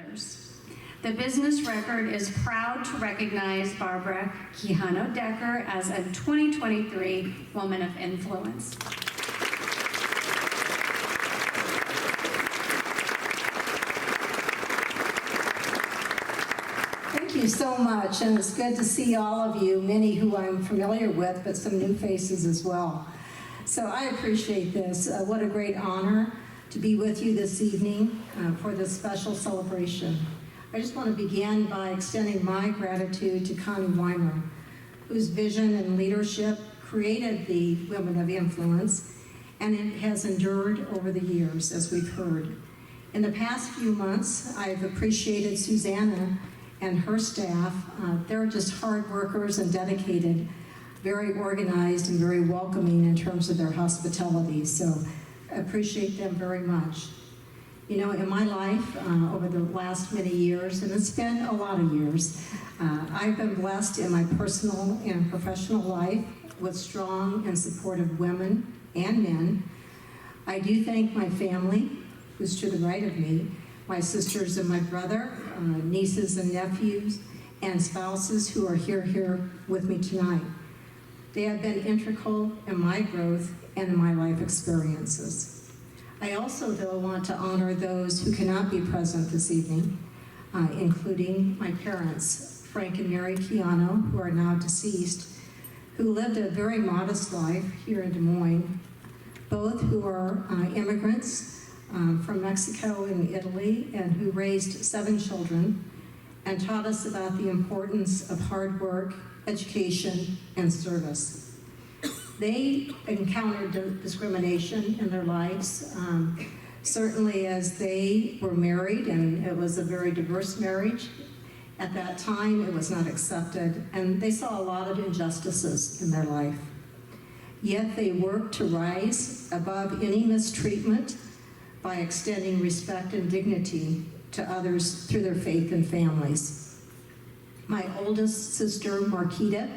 years. The business record is proud to recognize Barbara Quijano Decker as a 2023 Woman of Influence. Thank you so much, and it's good to see all of you, many who I'm familiar with, but some new faces as well. So I appreciate this. What a great honor to be with you this evening for this special celebration. I just want to begin by extending my gratitude to Connie Weimer, whose vision and leadership created the Women of Influence, and it has endured over the years, as we've heard. In the past few months, I've appreciated Susanna and her staff. They're just hard workers and dedicated, very organized and very welcoming in terms of their hospitality. So I appreciate them very much. You know, in my life, over the last many years, and it's been a lot of years, I've been blessed in my personal and professional life with strong and supportive women and men. I do thank my family, who's to the right of me, my sisters and my brother, nieces and nephews, and spouses who are here with me tonight. They have been integral in my growth and in my life experiences. I also, though, want to honor those who cannot be present this evening, including my parents, Frank and Mary Quijano, who are now deceased, who lived a very modest life here in Des Moines, both who are immigrants from Mexico and Italy, and who raised 7 children and taught us about the importance of hard work, education, and service. They encountered discrimination in their lives, certainly as they were married, and it was a very diverse marriage. At that time, it was not accepted, and they saw a lot of injustices in their life. Yet they worked to rise above any mistreatment by extending respect and dignity to others through their faith and families. My oldest sister, Marquita,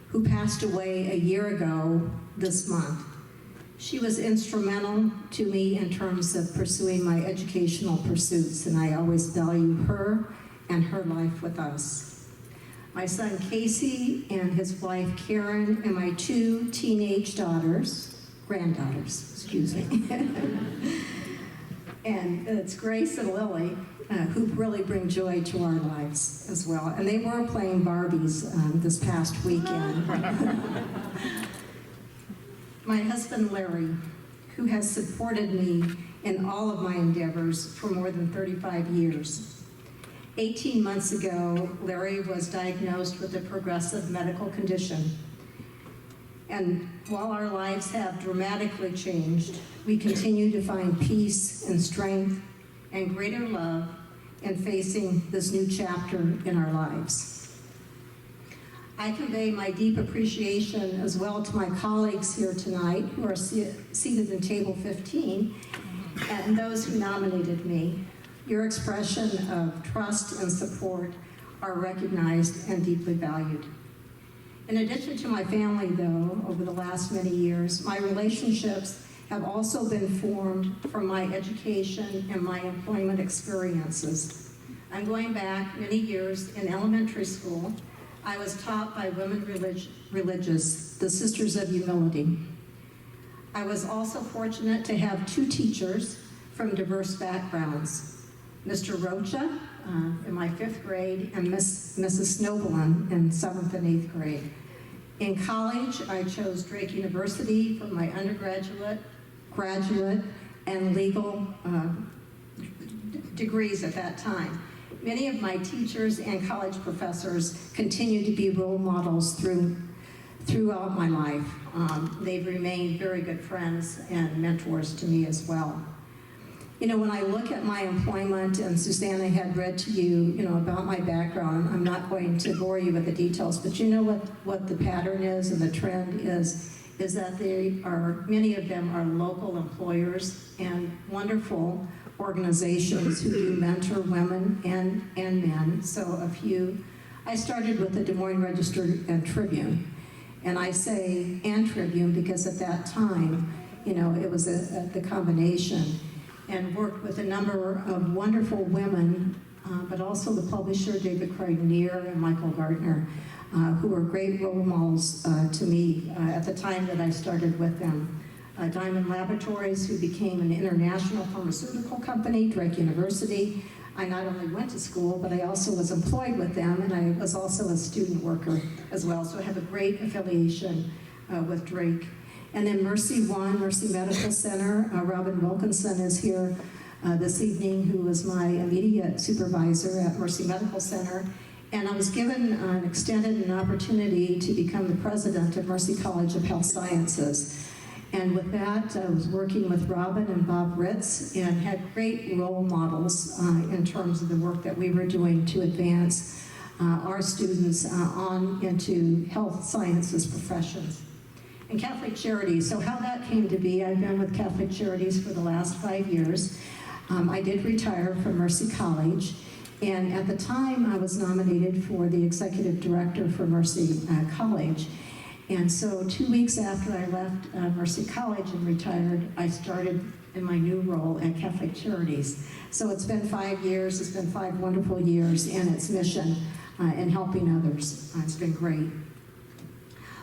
who passed away a year ago this month, she was instrumental to me in terms of pursuing my educational pursuits, and I always value her and her life with us. My son Casey and his wife Karen and my 2 teenage granddaughters, excuse me, and it's Grace and Lily, who really bring joy to our lives as well. And they were playing Barbies this past weekend. My husband Larry, who has supported me in all of my endeavors for more than 35 years. 18 months ago, Larry was diagnosed with a progressive medical condition. And while our lives have dramatically changed, we continue to find peace and strength and greater love in facing this new chapter in our lives. I convey my deep appreciation as well to my colleagues here tonight who are seated in table 15 and those who nominated me. Your expression of trust and support are recognized and deeply valued. In addition to my family, though, over the last many years, my relationships have also been formed from my education and my employment experiences. I'm going back many years in elementary school. I was taught by women religious, the Sisters of Humility. I was also fortunate to have 2 teachers from diverse backgrounds, Mr. Rocha in my 5th grade and Mrs. Snowbelin in 7th and 8th grade. In college, I chose Drake University for my undergraduate, graduate, and legal degrees at that time. Many of my teachers and college professors continue to be role models throughout my life. They've remained very good friends and mentors to me as well. You know, when I look at my employment, and Susanna had read to you, about my background, I'm not going to bore you with the details, but you know what the pattern is and the trend is that many of them are local employers and wonderful organizations who do mentor women and men. So I started with the Des Moines Register and Tribune, and I say and Tribune because at that time, it was the combination. and worked with a number of wonderful women, but also the publisher David Craig Neer and Michael Gardner, who were great role models to me at the time that I started with them. Diamond Laboratories, who became an international pharmaceutical company, Drake University. I not only went to school, but I also was employed with them, and I was also a student worker as well, so I have a great affiliation with Drake. And then Mercy One, Mercy Medical Center. Robin Wilkinson is here this evening, who was my immediate supervisor at Mercy Medical Center. And I was given an opportunity to become the president of Mercy College of Health Sciences. And with that, I was working with Robin and Bob Ritz and had great role models in terms of the work that we were doing to advance our students on into health sciences professions. And Catholic Charities, so how that came to be, I've been with Catholic Charities for the last 5 years. I did retire from Mercy College, and at the time I was nominated for the executive director for Mercy College. And so 2 weeks after I left Mercy College and retired, I started in my new role at Catholic Charities. So it's been 5 years, it's been 5 wonderful years in its mission in helping others. It's been great.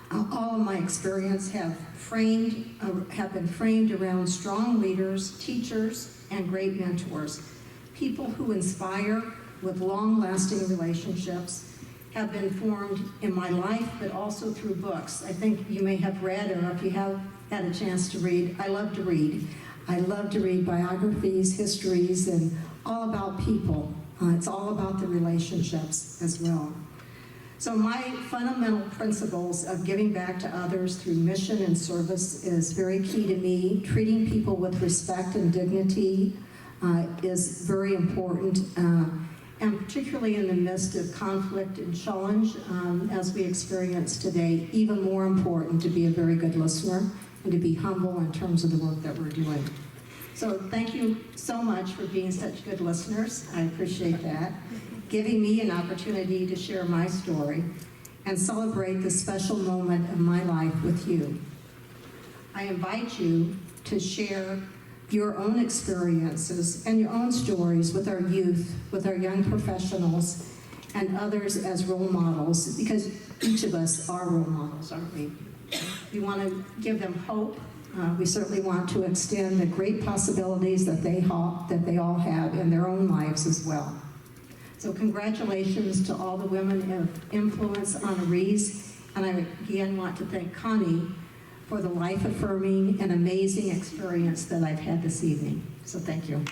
All of my experience have been framed around strong leaders, teachers, and great mentors. People who inspire with long-lasting relationships have been formed in my life, but also through books. I think you may have read, or if you have had a chance to read, I love to read. I love to read biographies, histories, and all about people. It's all about the relationships as well. So my fundamental principles of giving back to others through mission and service is very key to me. Treating people with respect and dignity is very important, and particularly in the midst of conflict and challenge, as we experience today, even more important to be a very good listener and to be humble in terms of the work that we're doing. So thank you so much for being such good listeners. I appreciate that. Giving me an opportunity to share my story and celebrate this special moment of my life with you. I invite you to share your own experiences and your own stories with our youth, with our young professionals, and others as role models, because each of us are role models, aren't we? We want to give them hope. We certainly want to extend the great possibilities that they all have in their own lives as well. So congratulations to all the women of influence honorees, and I again want to thank Connie for the life-affirming and amazing experience that I've had this evening. So thank you.